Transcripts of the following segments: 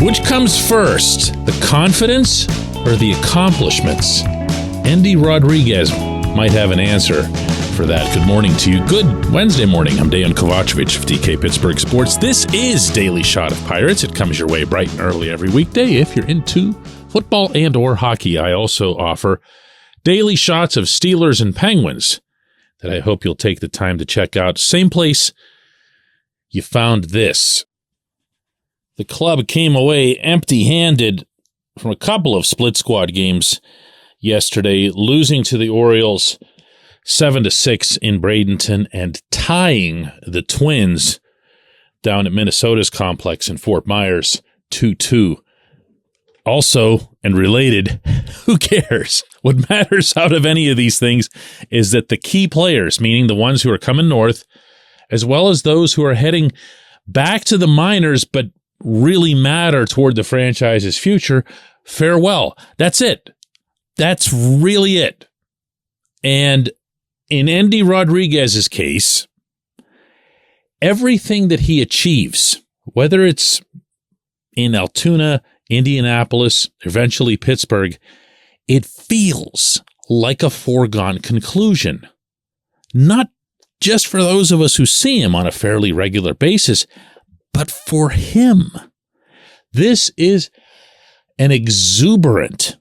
Which comes first, the confidence or the accomplishments? Endy Rodriguez might have an answer for that. Good morning to you. Good Wednesday morning. I'm Dejan Kovacevic of DK Pittsburgh Sports. This is Daily Shot of Pirates. It comes your way bright and early every weekday. If you're into football and or hockey, I also offer daily shots of Steelers and Penguins that I hope you'll take the time to check out. Same place you found this. The club came away empty-handed from a couple of split squad games yesterday, losing to the Orioles 7-6 in Bradenton and tying the Twins down at Minnesota's complex in Fort Myers 2-2. Also, and related, who cares? What matters out of any of these things is that the key players, meaning the ones who are coming north, as well as those who are heading back to the minors but really matter toward the franchise's future, farewell. That's it. That's really it. And in Endy Rodriguez's case, everything that he achieves, whether it's in Altoona, Indianapolis, eventually Pittsburgh, it feels like a foregone conclusion. Not just for those of us who see him on a fairly regular basis, but for him. This is an exuberant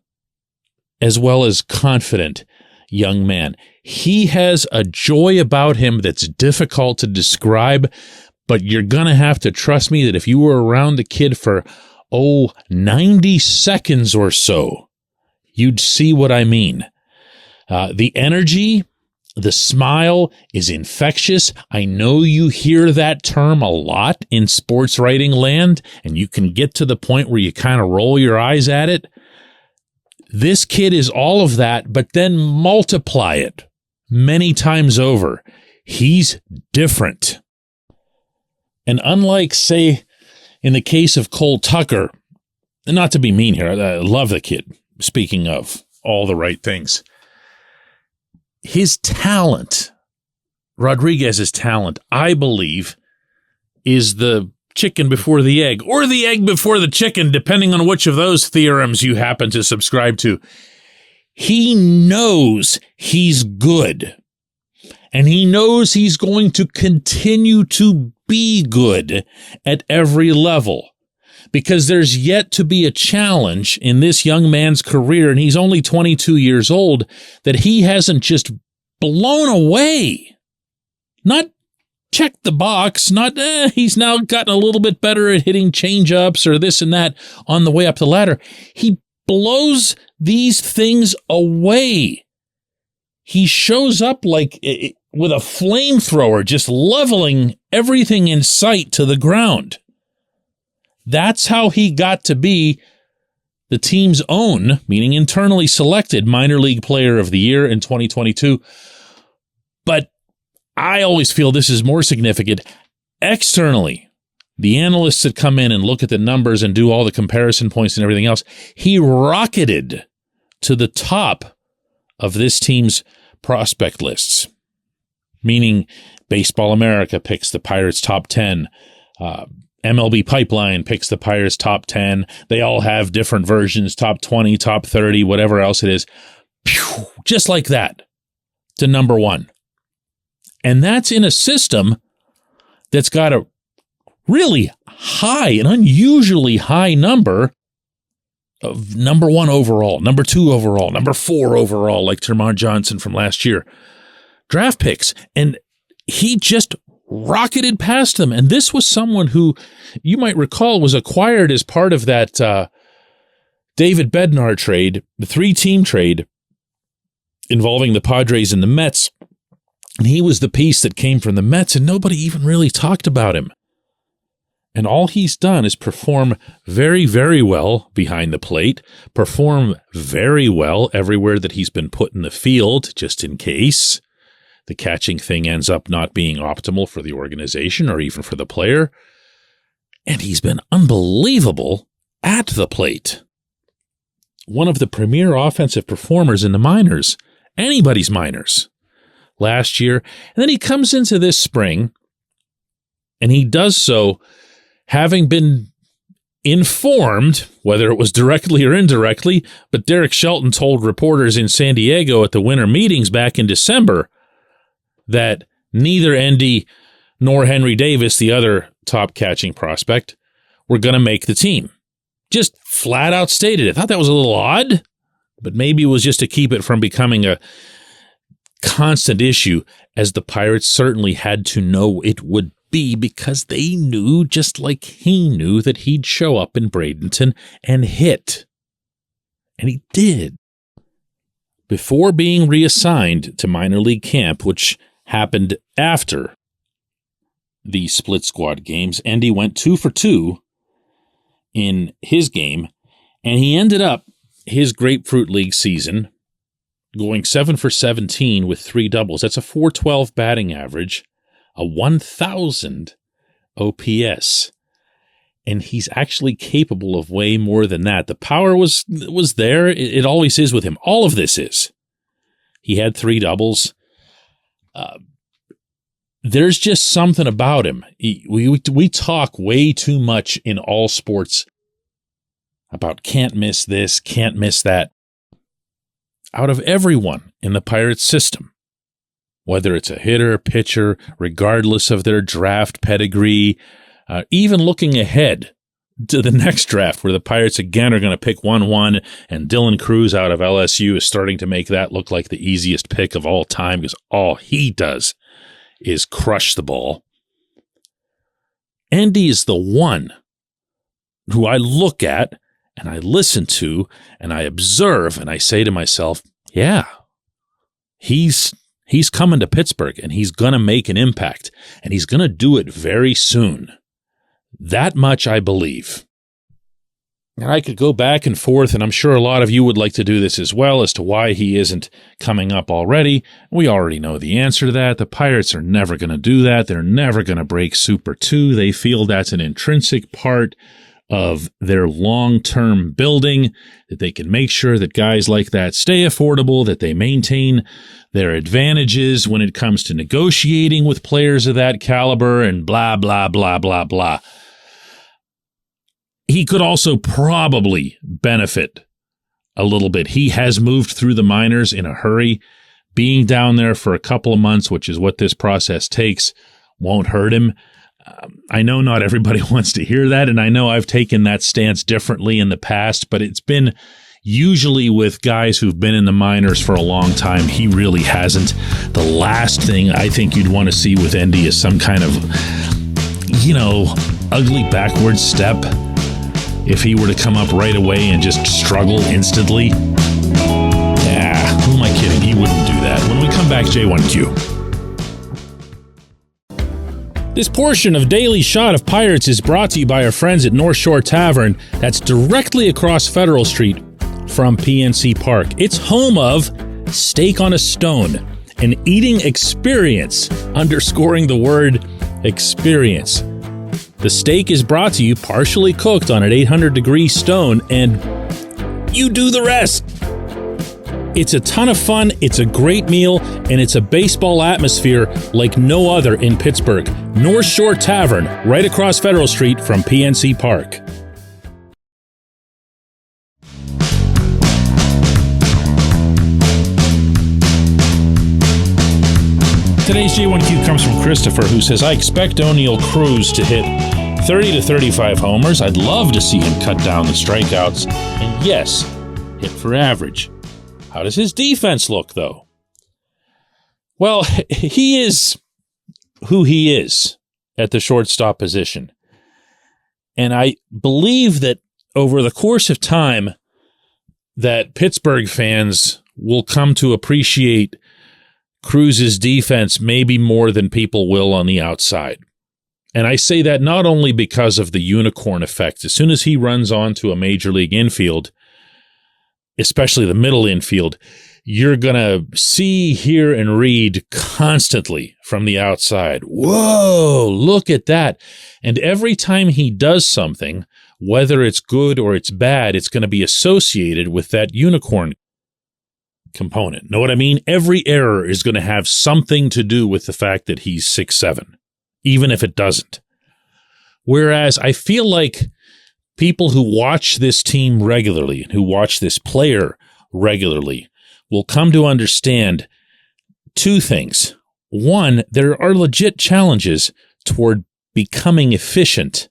as well as confident young man. He has a joy about him that's difficult to describe, but you're going to have to trust me that if you were around the kid for, 90 seconds or so, you'd see what I mean. The energy, the smile is infectious. I know you hear that term a lot in sports writing land, and you can get to the point where you kind of roll your eyes at it. This kid is all of that, but then multiply it many times over. He's different. And unlike, say, in the case of Cole Tucker, and not to be mean here, I love the kid, speaking of all the right things, his talent, Rodriguez's talent, I believe, is the chicken before the egg, or the egg before the chicken, depending on which of those theorems you happen to subscribe to. He knows he's good, and he knows he's going to continue to be good at every level, because there's yet to be a challenge in this young man's career, and he's only 22 years old, that he hasn't just blown away. Not checked the box, not he's now gotten a little bit better at hitting change-ups or this and that on the way up the ladder. He blows these things away. He shows up like with a flamethrower, just leveling everything in sight to the ground. That's how he got to be the team's own, meaning internally selected, minor league player of the year in 2022. But I always feel this is more significant. Externally, the analysts that come in and look at the numbers and do all the comparison points and everything else, he rocketed to the top of this team's prospect lists, meaning Baseball America picks the Pirates top 10, MLB Pipeline picks the Pirates top 10. They all have different versions, top 20, top 30, whatever else it is. Pew, just like that to number one. And that's in a system that's got a really high, an unusually high number of number one overall, number two overall, number four overall, like Termon Johnson from last year, draft picks. And he just rocketed past them. And this was someone who, you might recall, was acquired as part of that David Bednar trade, the three-team trade involving the Padres and the Mets. And he was the piece that came from the Mets, and nobody even really talked about him. And all he's done is perform very, very well behind the plate, perform very well everywhere that he's been put in the field, just in case the catching thing ends up not being optimal for the organization or even for the player. And he's been unbelievable at the plate. One of the premier offensive performers in the minors, anybody's minors, last year. And then he comes into this spring, and he does so having been informed, whether it was directly or indirectly, but Derek Shelton told reporters in San Diego at the winter meetings back in December that neither Endy nor Henry Davis, the other top catching prospect, were going to make the team. Just flat out stated it. I thought that was a little odd, but maybe it was just to keep it from becoming a constant issue, as the Pirates certainly had to know it would be, because they knew, just like he knew, that he'd show up in Bradenton and hit. And he did. Before being reassigned to minor league camp, which happened after the split squad games, Endy went 2 for 2 in his game, and he ended up his Grapefruit League season going 7 for 17 with 3 doubles. That's a .412 batting average, a 1,000 OPS. And he's actually capable of way more than that. The power was there. It always is with him. All of this is. He had 3 doubles. There's just something about him. We talk way too much in all sports about can't miss this, can't miss that. Out of everyone in the Pirates system, whether it's a hitter, pitcher, regardless of their draft pedigree, even looking ahead to the next draft where the Pirates again are going to pick 1-1, and Dylan Cruz out of LSU is starting to make that look like the easiest pick of all time because all he does is crush the ball. Endy is the one who I look at and I listen to and I observe and I say to myself, yeah, he's coming to Pittsburgh and he's going to make an impact and he's going to do it very soon. That much I believe. And I could go back and forth, and I'm sure a lot of you would like to do this as well, as to why he isn't coming up already. We already know the answer to that. The Pirates are never going to do that. They're never going to break Super 2. They feel that's an intrinsic part of their long-term building, that they can make sure that guys like that stay affordable, that they maintain their advantages when it comes to negotiating with players of that caliber, and blah, blah, blah, blah, blah. He could also probably benefit a little bit. He has moved through the minors in a hurry. Being down there for a couple of months, which is what this process takes, won't hurt him. I know not everybody wants to hear that, and I know I've taken that stance differently in the past, but it's been usually with guys who've been in the minors for a long time. He really hasn't. The last thing I think you'd want to see with Endy is some kind of, ugly backward step. If he were to come up right away and just struggle instantly, yeah, who am I kidding? He wouldn't do that. When we come back, J1Q. This portion of Daily Shot of Pirates is brought to you by our friends at North Shore Tavern, that's directly across Federal Street from PNC Park. It's home of Steak on a Stone, an eating experience, underscoring the word experience. The steak is brought to you partially cooked on an 800-degree stone, and you do the rest. It's a ton of fun, it's a great meal, and it's a baseball atmosphere like no other in Pittsburgh. North Shore Tavern, right across Federal Street from PNC Park. Today's J1Q comes from Christopher, who says, I expect O'Neill Cruz to hit 30 to 35 homers. I'd love to see him cut down the strikeouts. And yes, hit for average. How does his defense look, though? Well, he is who he is at the shortstop position. And I believe that over the course of time, that Pittsburgh fans will come to appreciate Cruz's defense maybe more than people will on the outside. And I say that not only because of the unicorn effect. As soon as he runs onto a major league infield, especially the middle infield, you're going to see, hear, and read constantly from the outside. Whoa, look at that. And every time he does something, whether it's good or it's bad, it's going to be associated with that unicorn component. Know what I mean? Every error is going to have something to do with the fact that he's 6'7", even if it doesn't. Whereas I feel like people who watch this team regularly and who watch this player regularly will come to understand two things. One, there are legit challenges toward becoming efficient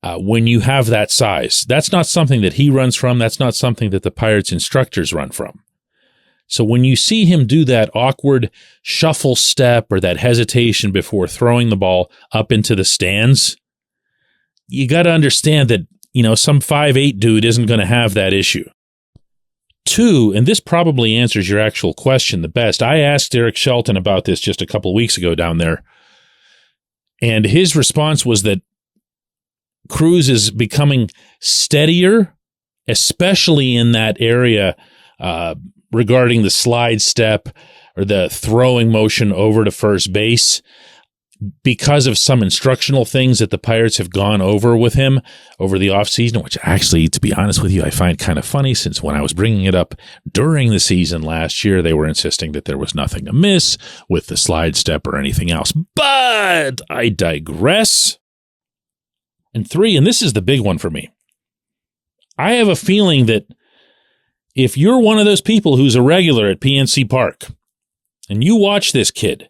when you have that size. That's not something that he runs from. That's not something that the Pirates instructors run from. So when you see him do that awkward shuffle step or that hesitation before throwing the ball up into the stands, you got to understand that, some 5'8" dude isn't going to have that issue. Two, and this probably answers your actual question the best. I asked Eric Shelton about this just a couple of weeks ago down there, and his response was that Cruz is becoming steadier, especially in that area regarding the slide step or the throwing motion over to first base, because of some instructional things that the Pirates have gone over with him over the offseason, which actually, to be honest with you, I find kind of funny, since when I was bringing it up during the season last year, they were insisting that there was nothing amiss with the slide step or anything else. But I digress. And three, and this is the big one for me, I have a feeling that if you're one of those people who's a regular at PNC Park and you watch this kid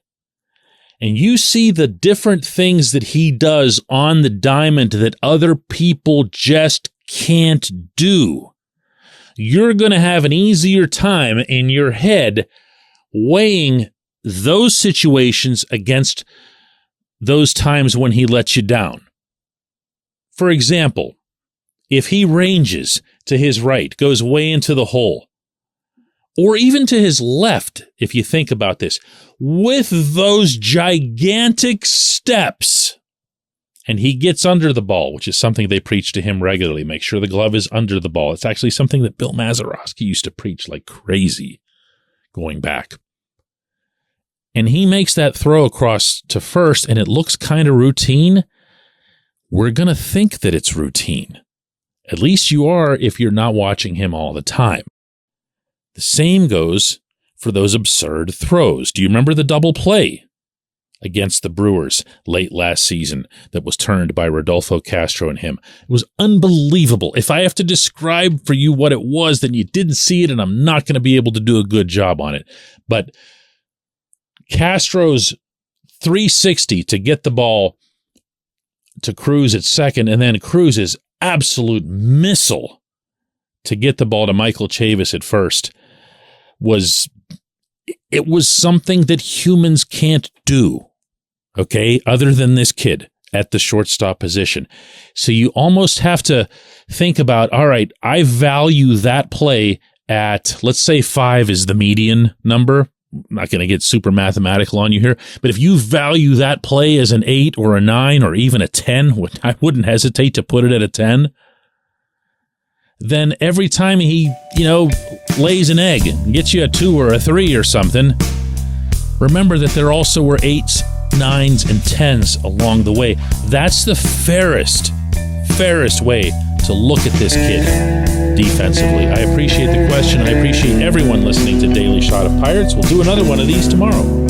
and you see the different things that he does on the diamond that other people just can't do, you're going to have an easier time in your head weighing those situations against those times when he lets you down. For example, if he ranges to his right, goes way into the hole, or even to his left, if you think about this, with those gigantic steps, and he gets under the ball, which is something they preach to him regularly. Make sure the glove is under the ball. It's actually something that Bill Mazeroski used to preach like crazy going back. And he makes that throw across to first, and it looks kind of routine. We're going to think that it's routine. At least you are if you're not watching him all the time. The same goes for those absurd throws. Do you remember the double play against the Brewers late last season that was turned by Rodolfo Castro and him? It was unbelievable. If I have to describe for you what it was, then you didn't see it, and I'm not going to be able to do a good job on it. But Castro's 360 to get the ball to Cruz at second, and then Cruz's absolute missile to get the ball to Michael Chavis at first was something that humans can't do, okay, other than this kid at the shortstop position. So you almost have to think about, all right, I value that play at, let's say 5 is the median number. I'm not going to get super mathematical on you here, but if you value that play as an 8 or a 9 or even a 10, I wouldn't hesitate to put it at a 10, then every time he, lays an egg and gets you a 2 or a 3 or something, remember that there also were 8s, 9s, and 10s along the way. That's the fairest way to look at this kid defensively. I appreciate the question. I appreciate everyone listening to Daily Shot of Pirates. We'll do another one of these tomorrow.